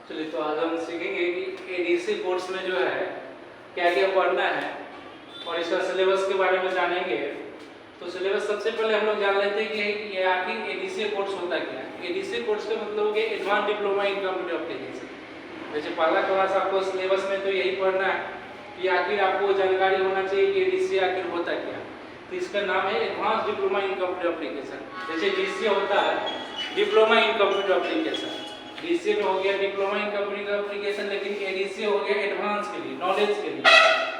चलिए, तो आज हम सीखेंगे कि एडीसी कोर्स में जो है क्या क्या पढ़ना है और इसका सिलेबस के बारे में जानेंगे। तो सिलेबस सबसे पहले हम लोग जान लेते हैं कि ये आखिर एडीसी कोर्स होता क्या है। एडीसी कोर्स का मतलब हो गया advance diploma in computer application. जैसे पहला क्लास आपको सिलेबस में तो यही पढ़ना है कि आखिर आपको जानकारी होना चाहिए कि एडीसी आखिर होता क्या है। तो इसका नाम है advance diploma in computer application. जैसे डीसीए होता है diploma in computer application, DCA में हो गया डिप्लोमा इन कंप्यूटर एप्लीकेशन, लेकिन एडीसी हो गया एडवांस के लिए, नॉलेज के लिए।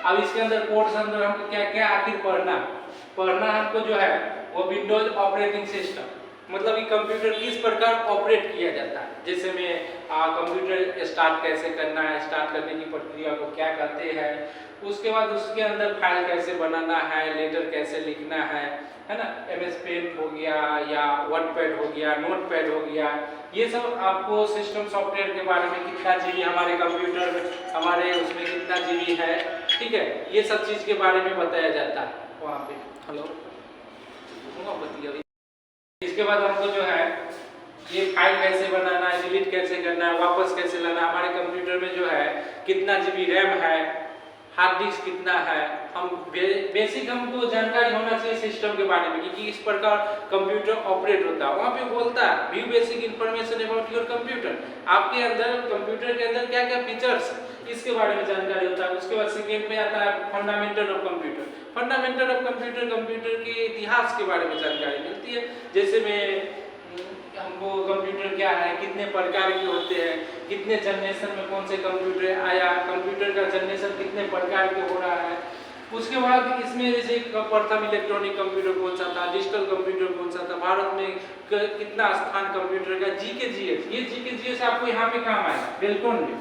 अब इसके अंदर कोर्स अंदर हमको क्या क्या आखिर पढ़ना हमको जो है वो विंडोज ऑपरेटिंग सिस्टम, मतलब कि कंप्यूटर किस प्रकार ऑपरेट किया जाता है। जैसे में कंप्यूटर स्टार्ट कैसे करना है, स्टार्ट करने की प्रक्रिया को क्या कहते हैं, उसके बाद उसके अंदर फाइल कैसे बनाना है, लेटर कैसे लिखना है ना, एमएस पेंट हो गया या वर्डपैड हो गया, नोटपैड हो गया, ये सब आपको सिस्टम सॉफ्टवेयर के बारे में कितना जीबी हमारे कंप्यूटर में, हमारे उसमें कितना जीबी है, ठीक है, ये सब चीज़ के बारे में बताया जाता है वहाँ पे। हेलो, इसके बाद हमको जो है ये फाइल कैसे बनाना है, डिलीट कैसे करना है, वापस कैसे लाना है, हमारे कंप्यूटर में जो है कितना जीबी रैम है, हार्ड डिस्क कितना है, हम बेसिक हमको जानकारी होना चाहिए सिस्टम के बारे में कि इस प्रकार कंप्यूटर ऑपरेट होता है। वहाँ पे बोलता है view basic information about your computer, आपके अंदर कंप्यूटर के अंदर क्या क्या फीचर्स इसके बारे में जानकारी होता है। उसके बाद सेकेंड में आता है fundamental of computer. Fundamental of computer, computer के इतिहास के बारे में जानकारी मिलती है। जैसे में हमको कंप्यूटर क्या है, कितने प्रकार के होते हैं, कितने जनरेशन में कौन से कंप्यूटर आया, कंप्यूटर का जनरेशन कितने प्रकार के हो रहा है। उसके बाद इसमें जैसे प्रथम इलेक्ट्रॉनिक कंप्यूटर कौन सा था, डिजिटल कंप्यूटर कौन सा था, भारत में कितना स्थान कंप्यूटर का, जीके जीएस, ये जीके जीएस आपको यहाँ पे काम आएगा बेल्ट्रॉन में।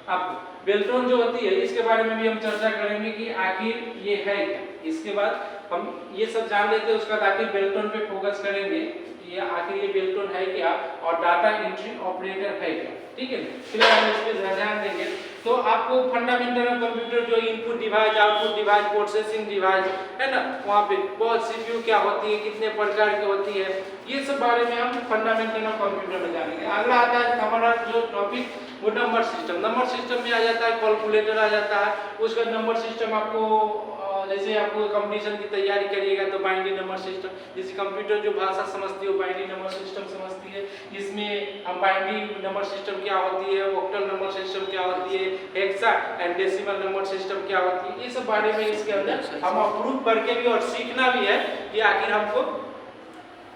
आपको बेल्ट्रॉन जो होती है इसके बारे में भी हम चर्चा करेंगे कि आखिर ये है क्या। इसके बाद हम ये सब जान लेते हैं, उसके बाद आखिर बेल्ट्रॉन पे फोकस करेंगे कि आखिर ये बेल्ट्रॉन है क्या और डाटा एंट्री ऑपरेटर है क्या, ठीक है। फिर हम इस पे ध्यान देंगे। तो आपको फंडामेंटल ऑफ कंप्यूटर जो input device, output device, processing device है ना, वहाँ पे बहुत सीपीयू क्या होती है, कितने प्रकार की होती है, ये सब बारे में हम फंडामेंटल ऑफ कंप्यूटर में जानेंगे। अगला आता है हमारा जो टॉपिक वो नंबर सिस्टम। नंबर सिस्टम में आ जाता है कैलकुलेटर आ जाता है। उसका नंबर सिस्टम आपको जैसे आपको कंपटीशन की तैयारी करिएगा तो बाइनरी नंबर सिस्टम, जैसे कंप्यूटर जो भाषा समझती है बाइनरी नंबर सिस्टम समझती है। इसमें हम बाइनरी नंबर सिस्टम क्या होती है, ऑक्टल नंबर सिस्टम क्या होती है, hexa and decimal number system क्या होती है, ये सब बारे में इसके अंदर हम अप्रूव करके भी और सीखना भी है कि आखिर हमको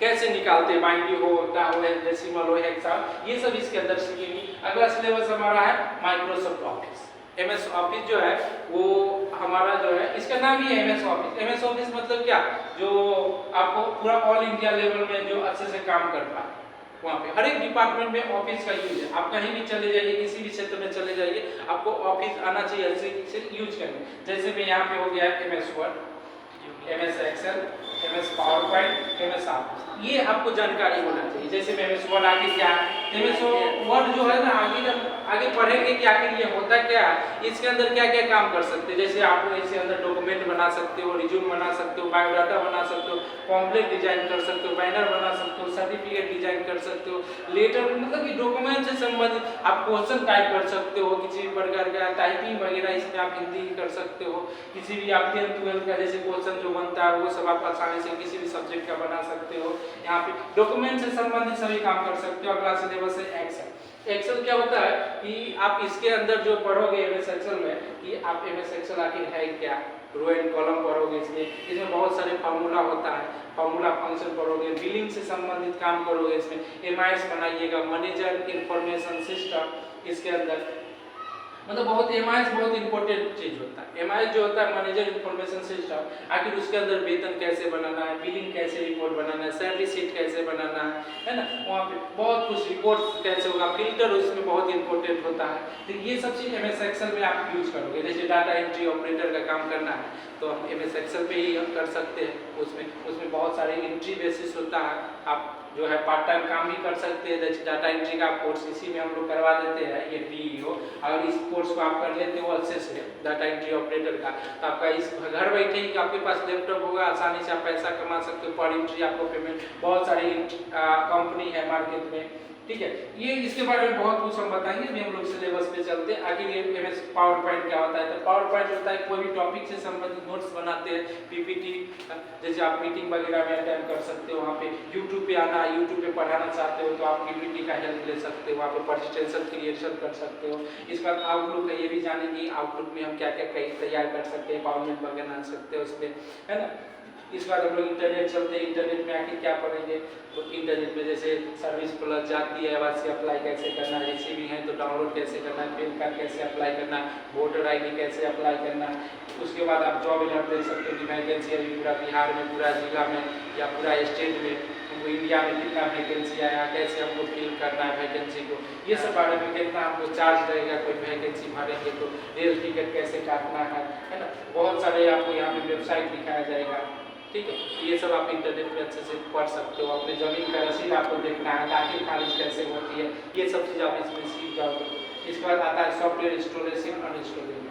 कैसे निकालते हैं, बाइनरी हो, ऑक्टा हो, डेसिमल हो, हेक्सा, ये सब इसके अंदर सीखेंगे। अगला सिलेबस हमारा है माइक्रोसॉफ्ट ऑफिस। एमएस ऑफिस जो है वो हमारा जो है, इसका नाम ही है एमएस ऑफिस। एमएस ऑफिस मतलब क्या, जो आपको पूरा ऑल इंडिया लेवल में जो अच्छे से काम कर पाए, वहाँ पे हर एक डिपार्टमेंट में ऑफिस का यूज है। आप कहीं भी चले जाइए, किसी भी क्षेत्र में चले जाइए, आपको ऑफिस आना चाहिए अच्छे यूज करने। जैसे में यहाँ पे हो गया MS Word, MS Excel, MS PowerPoint, MS Office, ये आपको जानकारी होना चाहिए। जैसे में एमएस वर्ड आखिर क्या है, एमएस वर्ड जो है ना, आगे पढ़ेंगे कि आखिर ये होता क्या है, इसके अंदर क्या क्या काम कर सकते हैं। जैसे आप इसके अंदर डॉक्यूमेंट बना सकते हो, रिज्यूम बना सकते हो, बायोडाटा बना सकते हो, पॉम्पलेट डिजाइन कर सकते हो, बैनर बना सकते हो, सर्टिफिकेट डिजाइन कर सकते हो, लेटर मतलब कि डॉक्यूमेंट से संबंधित आप क्वेश्चन टाइप कर सकते हो, किसी प्रकार का टाइपिंग वगैरह इसमें आप हिंदी कर सकते हो। किसी भी आप 10th 12th का जैसे क्वेश्चन जो बनता है वो सब आप आसानी से किसी भी सब्जेक्ट का बना सकते हो। यहाँ पे डॉक्यूमेंट से संबंधित सभी काम कर सकते हो। अगला सिलेबस है एक्सेल। एक्सेल क्या होता है कि आप इसके अंदर जो पढ़ोगे एमएस एक्सेल में कि आप एमएस एक्सेल आखिर है क्या, रो एंड कॉलम पढ़ोगे, इसमें बहुत सारे फार्मूला होता है, फार्मूला फंक्शन पढ़ोगे, बिलिंग से संबंधित काम करोगे, इसमें एमआईएस बनाइएगा, मैनेजर इंफॉर्मेशन सिस्टम इसके अंदर, मतलब बहुत एमआईएस बहुत इंपॉर्टेंट चीज होता है। एमआईएस जो होता है मैनेजर इंफॉर्मेशन सिस्टम, आखिर उसके अंदर वेतन कैसे बनाना है, बिलिंग कैसे रिपोर्ट बनाना है, सैलरी शीट कैसे बनाना है ना, वहाँ पे बहुत कुछ रिपोर्ट कैसे होगा, फिल्टर उसमें बहुत इंपॉर्टेंट होता है। तो ये सब चीज एमएस एक्सेल में आप यूज करोगे। जैसे डाटा एंट्री ऑपरेटर का काम करना है तो हम एमएस एक्सेल पे ही हम कर सकते हैं। उसमें उसमें बहुत सारे एंट्री बेसिस होता है। आप जो है पार्ट टाइम काम भी कर सकते हैं। जैसे डाटा एंट्री का कोर्स इसी में हम लोग करवा देते हैं, ये DEO। अगर इस कोर्स को आप कर लेते हो अच्छे से डाटा एंट्री ऑपरेटर का, तो आपका इस घर बैठे ही आपके पास लैपटॉप होगा, आसानी से आप पैसा कमा सकते हो। पर एंट्री आपको पेमेंट, बहुत सारी कंपनी है मार्केट में, ठीक है। ये इसके बारे में बहुत कुछ हम बताएंगे, अभी हम लोग सिलेबस पे चलते हैं। आखिर ये MS पावर पॉइंट क्या होता है? तो पावर पॉइंट होता है कोई भी टॉपिक से संबंधित नोट्स बनाते हैं, PPT। जैसे आप मीटिंग वगैरह में अटेंड कर सकते हो, वहाँ पे यूट्यूब पे आना, यूट्यूब पे पढ़ाना चाहते हो तो आप PPT का हेल्प ले सकते हो, वहाँ पे प्रेजेंटेशन क्रिएशन कर सकते हो। इसके बाद आउटलुक है, ये भी जानेंगे आउटलुक में हम क्या क्या तैयार कर सकते हैं, पावरपॉइंट वगैरह बना सकते हो उसमें, है ना। इसके बाद हम लोग इंटरनेट चलते हैं, इंटरनेट में आके क्या पढ़ेंगे? तो इंटरनेट में जैसे सर्विस प्लस जाती है, वहाँ से अप्लाई कैसे करना है, रिसीविंग है तो डाउनलोड कैसे करना है, पैन कार्ड कैसे अप्लाई करना है, वोटर ID कैसे अप्लाई करना है। उसके बाद आप जॉब अलर्ट देख सकते हो कि वैकेंसी अभी पूरा बिहार में, पूरा जिला में या पूरा स्टेट में, हमको इंडिया में कितना वैकेंसी आया, कैसे हमको फिल करना है वैकेंसी को, ये सब बारे में कितना हमको चार्ज रहेगा, कोई वैकेंसी भरेंगे तो रेल टिकट कैसे काटना है ना। बहुत सारे आपको यहाँ पे वेबसाइट दिखाया जाएगा, ठीक है। ये सब आप इंटरनेट में अच्छे से पढ़ सकते हो। अपने जमीन का रसीद आपको देखना है, दाखिल खारिज कैसे होती है, ये सब चीज़ आप इसमें सीख जाओगे। इसके बाद आता है सॉफ्टवेयर इंस्टॉलेशन अनइंस्टॉलेशन,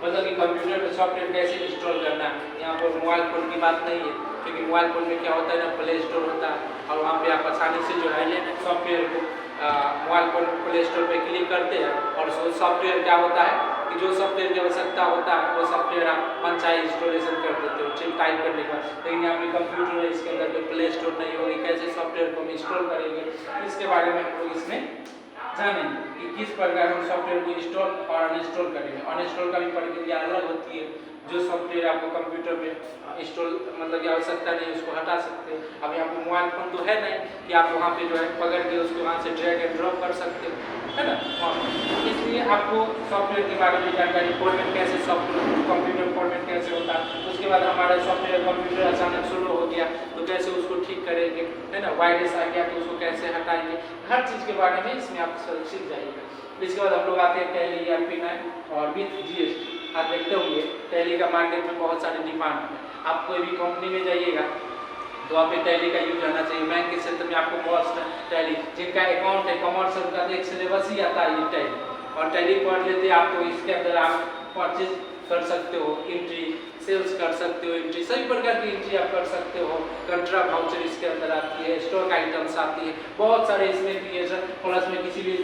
मतलब कि कंप्यूटर में सॉफ्टवेयर कैसे इंस्टॉल करना है। यहाँ पर मोबाइल फ़ोन की बात नहीं है, क्योंकि मोबाइल फ़ोन में क्या होता है ना, प्ले स्टोर होता है और वहाँ पे आप आसानी से जो है ये सॉफ्टवेयर को मोबाइल फ़ोन प्ले स्टोर पे क्लिक करते हैं और सॉफ्टवेयर क्या होता है कि जो सॉफ्टवेयर की आवश्यकता होता है वो सॉफ्टवेयर आप मनचाहे इंस्टॉलेशन कर देते हो सिर्फ टाइप करने का। लेकिन यहाँ पे कंप्यूटर है, इसके अंदर कोई प्ले स्टोर नहीं होगी, कैसे सॉफ्टवेयर को हम इंस्टॉल करेंगे, इसके बारे में हम लोग इसमें जानेंगे कि किस प्रकार हम सॉफ्टवेयर को इंस्टॉल और अनइंस्टॉल करेंगे। अनइंस्टॉल का भी प्रक्रिया अलग होती है। जो सॉफ्टवेयर आपको कंप्यूटर में इंस्टॉल मतलब की आवश्यकता नहीं उसको हटा सकते हैं। अब यहाँ पे मोबाइल फ़ोन तो है नहीं कि आप वहाँ पे जो है पकड़ के उसको वहाँ से ड्रैग एंड ड्रॉप कर सकते हो, है ना। इसलिए आपको सॉफ्टवेयर के बारे में जानकारी, फॉर्मेट कैसे सॉफ्टवेयर कंप्यूटर फॉर्मेट कैसे होता है, उसके बाद हमारा सॉफ्टवेयर कंप्यूटर अचानक स्लो हो गया तो कैसे उसको ठीक करेंगे, है ना। वायरस आ गया तो उसको कैसे हटाएंगे, हर चीज़ के बारे में इसमें आप सीख जाइएगा। इसके बाद हम लोग आते हैं टैली ERP9 और विथ GST। आप देखते होंगे टैली का मार्केट में बहुत सारे डिमांड है। आप कोई भी कंपनी में जाइएगा तो आप टैली का यूज होना चाहिए। बैंक के क्षेत्र में आपको बहुत टैली, जिनका अकाउंट है कॉमर्शियल का, एक सिलेबस ही आता है ये टैली, और टैली पढ़ लेते आप तो इसके अंदर आप परचेज कर सकते हो, एंट्री सेल्स कर सकते हो, एंट्री सभी प्रकार की एंट्री आप कर सकते हो। कंट्रा वाउचर इसके अंदर आती है, स्टॉक आइटम्स आती है, बहुत सारे इसमें क्रिएशन, प्लस में किसी भी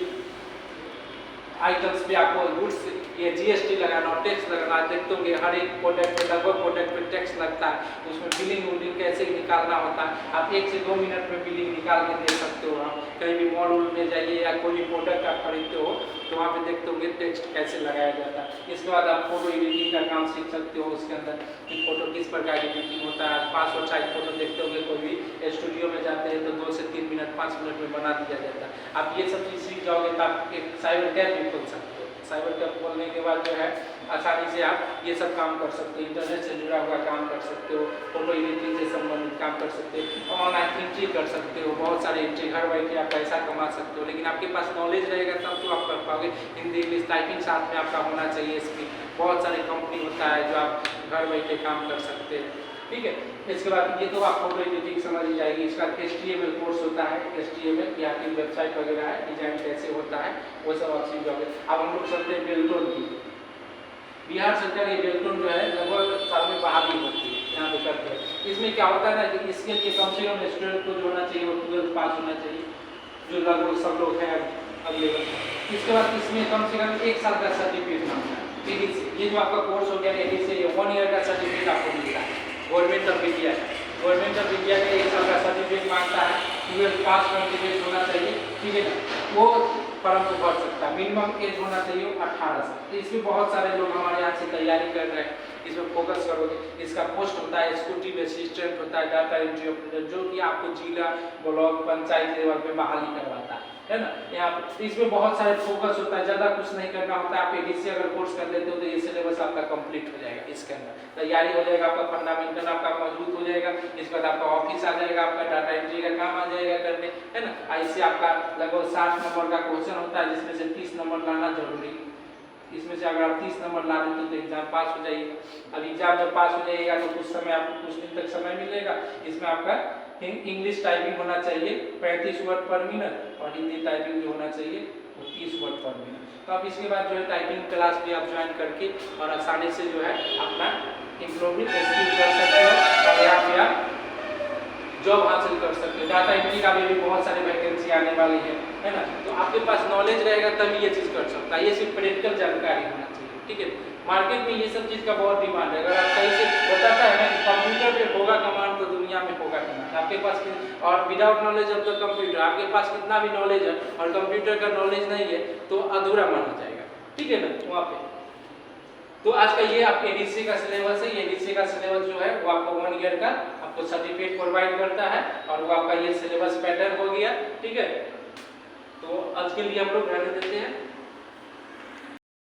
आइटम्स पे आपको गुड्स ये GST लगाना और टैक्स लगाना। देखते होंगे हर एक प्रोडक्ट पे, लगभग प्रोडक्ट पे टैक्स लगता है, उसमें बिलिंग उलिंग कैसे निकालना होता है। आप 1 से 2 मिनट में बिलिंग निकाल के दे सकते हो। आप कहीं भी मॉल उल में जाइए या कोई भी प्रोडक्ट आप खरीदते हो तो वहाँ पे देखते होंगे टेक्स्ट कैसे लगाया जाता है। इसके बाद आप फोटो एडिटिंग का काम सीख सकते हो, उसके अंदर कि फोटो किस प्रकार की एडिटिंग होता है। पासवर्ड साइज फोटो देखते होंगे, कोई भी स्टूडियो में जाते हैं तो 2 से 3 मिनट 5 मिनट में बना दिया जाता है। आप ये सब चीज़ सीख जाओगे तो आप एक साइबर कैफ भी खोल सकते हो। साइबर कैफ खोलने के बाद जो है आसानी से आप ये सब काम कर सकते हो, इंटरनेट से जुड़ा हुआ काम कर सकते हो, फोटो एडिटिंग से संबंधित काम कर सकते हो, ऑनलाइन एंट्री कर सकते हो, बहुत सारे एंट्री घर बैठे आप पैसा कमा सकते हो। लेकिन आपके पास नॉलेज रहेगा तब तो आप कर पाओगे। हिंदी इंग्लिश टाइपिंग साथ में आपका होना चाहिए। स्पीड बहुत सारे कंपनी होता है जो आप घर बैठे काम कर सकते हैं, ठीक है। इसके बाद ये तो आप फोटो एडिटिंग समझ ही जाएगी। इसका HTML कोर्स होता है, HTML या फिर वेबसाइट वगैरह है, डिजाइन कैसे होता है वो सब आप सीख जाओगे। अब हम लोग चलते हैं बेल्टोन की। बिहार सरकार ये बेल्टोन जो है लगभग साल में बहाली होती है, यहाँ पे करते हैं। इसमें क्या होता है ना कि इसके लिए कम से कम स्टूडेंट को जो होना चाहिए वो 12th पास होना चाहिए, जो लगभग सब लोग हैं अगले वर्ष। इसके बाद इसमें कम से कम 1 साल का सर्टिफिकेट मांगता है। ये जो आपका कोर्स हो गया AD से, ये 1 ईयर का सर्टिफिकेट आपको मिलता है गवर्नमेंट ऑफ इंडिया का। गवर्नमेंट ऑफ इंडिया का 1 साल का सर्टिफिकेट मांगता है, 12th पास सर्टिफिकेट होना चाहिए, ठीक है ना। वो फॉर्म को भर सकता है। मिनिमम एज होना चाहिए 18 साल। तो इसमें बहुत सारे लोग हमारे यहाँ से तैयारी कर रहे हैं, इसमें फोकस करोगे। इसका पोस्ट होता है एक्जीक्यूटिव असिस्टेंट होता है, डाटा एंट्री ऑपरेटर, जो कि आपको जिला ब्लॉक पंचायत लेवल पे बहाली करवाता है ना। यहाँ पे इसमें बहुत सारे फोकस होता है, ज़्यादा कुछ नहीं करना होता है। आप AD से अगर कोर्स कर लेते हो तो ये सिलेबस आपका कंप्लीट हो जाएगा। इसके अंदर तैयारी हो जाएगा, आपका फंडामेंटल आपका मजबूत हो जाएगा। इसके बाद आपका ऑफिस आ जाएगा, आपका डाटा एंट्री का काम आ जाएगा करने, है ना। ऐसे आपका लगभग 60 नंबर का क्वेश्चन होता है जिसमें से 30 नंबर लाना जरूरी इसमें से अगर आप 30 नंबर ला देते तो एग्जाम पास हो जाइएगा। अब एग्जाम जब पास हो जाइएगा तो कुछ समय आपको कुछ दिन तक समय मिलेगा, इसमें आपका इंग्लिश टाइपिंग होना चाहिए 35 वर्ड पर मिनट और हिंदी टाइपिंग जो होना चाहिए वो 30 वर्ड पर मिनट। तो आप इसके बाद जो है टाइपिंग क्लास भी आप ज्वाइन करके और आसानी से जो है अपना इम्प्रूवमेंट स्किल कर सकते हो और यहाँ पे आप जॉब हासिल कर सकते हो। डाटा एंट्री का भी बहुत सारे वैकेंसी आने वाली है ना, तो आपके पास नॉलेज रहेगा तभी ये चीज़ कर सकता है, ये सिर्फ प्रैक्टिकल जानकारी होना चाहिए, ठीक है। मार्केट में ये सब चीज़ का बहुत डिमांड है, अगर आप सही से बताता है ना कि कंप्यूटर पे होगा कमांड तो दुनिया में होगा कमांड आपके पास। और without knowledge of the computer, आपके पास कितना भी नॉलेज है और कंप्यूटर का नॉलेज नहीं है तो अधूरा माना जाएगा, ठीक है ना वहाँ पे। तो आज का ये आपके एडीसी का सिलेबस है, ये एडीसी का सिलेबस जो है वो आपको 1 ईयर का आपको सर्टिफिकेट प्रोवाइड करता है और वो आपका ये सिलेबस पैटर्न हो गया, ठीक है। तो आज के लिए हम लोग रहने देते हैं।